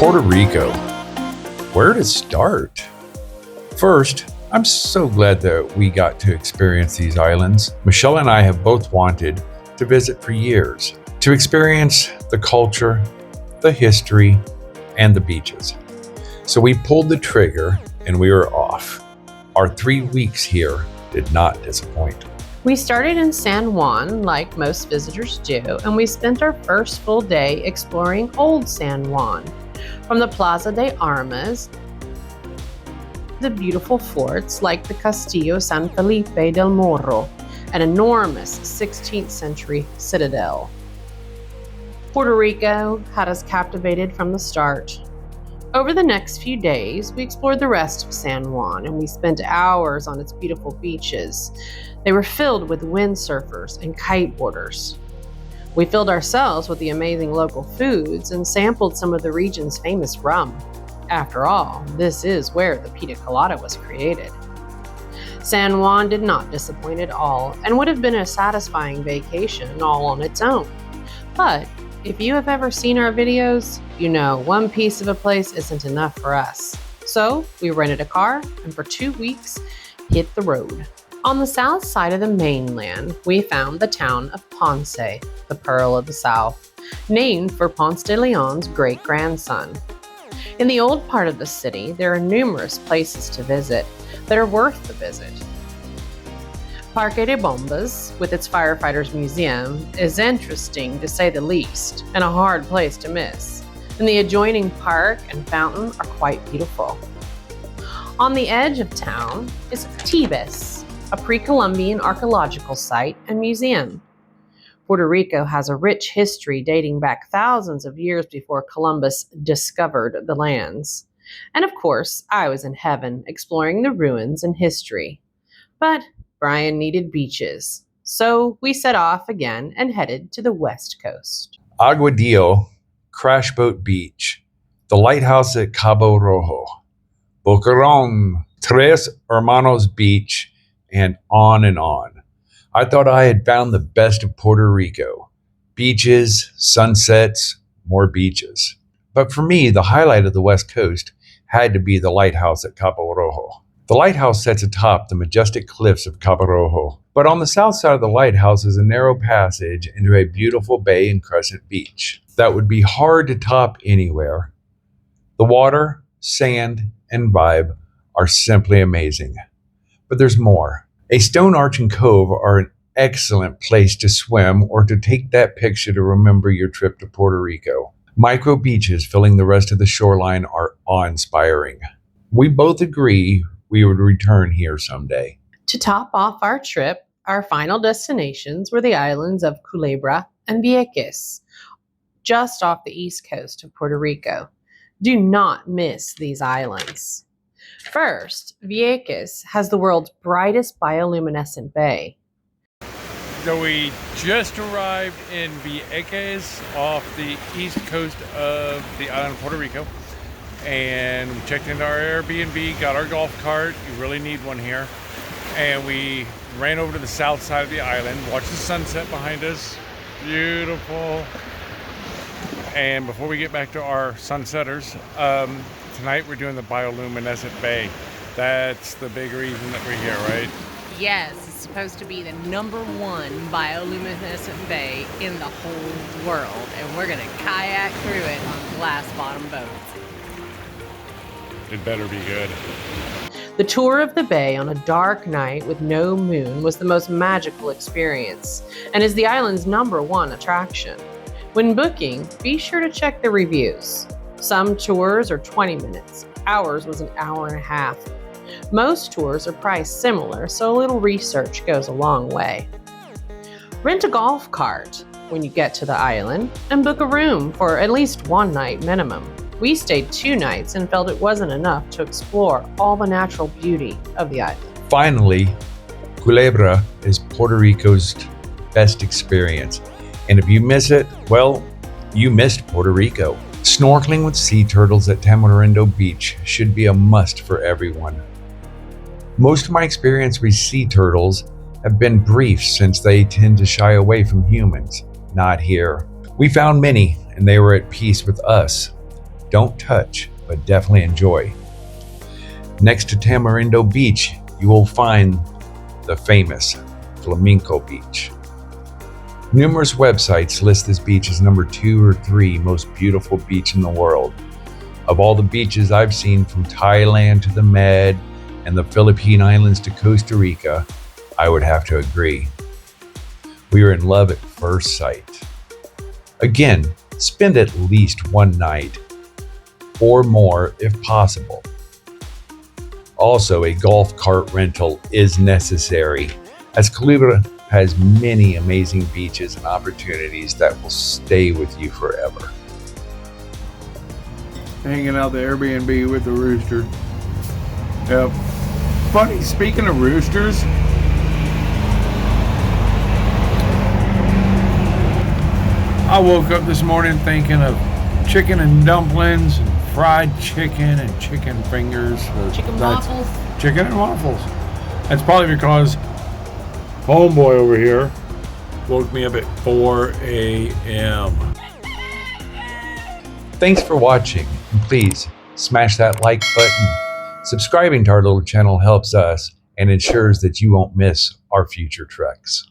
Puerto Rico. Where to start? First, I'm so glad that we got to experience these islands. Michelle and I have both wanted to visit for years, to experience the culture, the history, and the beaches. So we pulled the trigger and we were off. Our 3 weeks here did not disappoint. We started in San Juan, like most visitors do, and we spent our first full day exploring Old San Juan. From the Plaza de Armas, the beautiful forts like the Castillo San Felipe del Morro, an enormous 16th century citadel. Puerto Rico had us captivated from the start. Over the next few days, we explored the rest of San Juan and we spent hours on its beautiful beaches. They were filled with windsurfers and kiteboarders. We filled ourselves with the amazing local foods and sampled some of the region's famous rum. After all, this is where the pina colada was created. San Juan did not disappoint at all and would have been a satisfying vacation all on its own. But if you have ever seen our videos, you know one piece of a place isn't enough for us. So we rented a car and for 2 weeks hit the road. On the south side of the mainland, we found the town of Ponce, the Pearl of the South, named for Ponce de Leon's great-grandson. In the old part of the city, there are numerous places to visit that are worth the visit. Parque de Bombas, with its firefighters museum, is interesting to say the least, and a hard place to miss. And the adjoining park and fountain are quite beautiful. On the edge of town is Tibes, a pre-Columbian archaeological site and museum. Puerto Rico has a rich history dating back thousands of years before Columbus discovered the lands. And of course, I was in heaven exploring the ruins and history. But Brian needed beaches, so we set off again and headed to the west coast. Aguadillo, Crash Boat Beach, the lighthouse at Cabo Rojo, Boquerón, Tres Hermanos Beach, and on and on. I thought I had found the best of Puerto Rico. Beaches, sunsets, more beaches. But for me, the highlight of the west coast had to be the lighthouse at Cabo Rojo. The lighthouse sits atop the majestic cliffs of Cabo Rojo, but on the south side of the lighthouse is a narrow passage into a beautiful bay and crescent beach that would be hard to top anywhere. The water, sand, and vibe are simply amazing. But there's more. A stone arch and cove are an excellent place to swim or to take that picture to remember your trip to Puerto Rico. Micro beaches filling the rest of the shoreline are awe-inspiring. We both agree we would return here someday. To top off our trip, our final destinations were the islands of Culebra and Vieques, just off the east coast of Puerto Rico. Do not miss these islands. First, Vieques has the world's brightest bioluminescent bay. So we just arrived in Vieques off the east coast of the island of Puerto Rico. And we checked into our Airbnb, got our golf cart. You really need one here. And we ran over to the south side of the island, watched the sunset behind us. Beautiful. And before we get back to our sunsetters, tonight we're doing the bioluminescent bay. That's the big reason that we're here, right? Yes, it's supposed to be the #1 bioluminescent bay in the whole world. And we're gonna kayak through it on glass bottom boats. It better be good. The tour of the bay on a dark night with no moon was the most magical experience and is the island's #1 attraction. When booking, be sure to check the reviews. Some tours are 20 minutes. Ours was an hour and a half. Most tours are priced similar, so a little research goes a long way. Rent a golf cart when you get to the island and book a room for at least 1 night minimum. We stayed 2 nights and felt it wasn't enough to explore all the natural beauty of the island. Finally, Culebra is Puerto Rico's best experience. And if you miss it, well, you missed Puerto Rico. Snorkeling with sea turtles at Tamarindo Beach should be a must for everyone. Most of my experience with sea turtles have been brief since they tend to shy away from humans. Not here. We found many, and they were at peace with us. don't touch, but definitely enjoy. Next to Tamarindo Beach, you will find the famous Flamenco Beach. Numerous websites list this beach as number 2 or 3 most beautiful beach in the world. Of all the beaches I've seen, from Thailand to the Med and the Philippine Islands to Costa Rica, I would have to agree. We are in love at first sight. Again, spend at least one night or more if possible. Also, a golf cart rental is necessary, as Culebra has many amazing beaches and opportunities that will stay with you forever. Hanging out the Airbnb with the rooster. Yep. Funny, speaking of roosters, I woke up this morning thinking of chicken and dumplings and fried chicken and chicken fingers. Chicken waffles. Chicken and waffles. That's probably because homeboy over here woke me up at 4 a.m. Thanks for watching, and please smash that like button. Subscribing to our little channel helps us and ensures that you won't miss our future treks.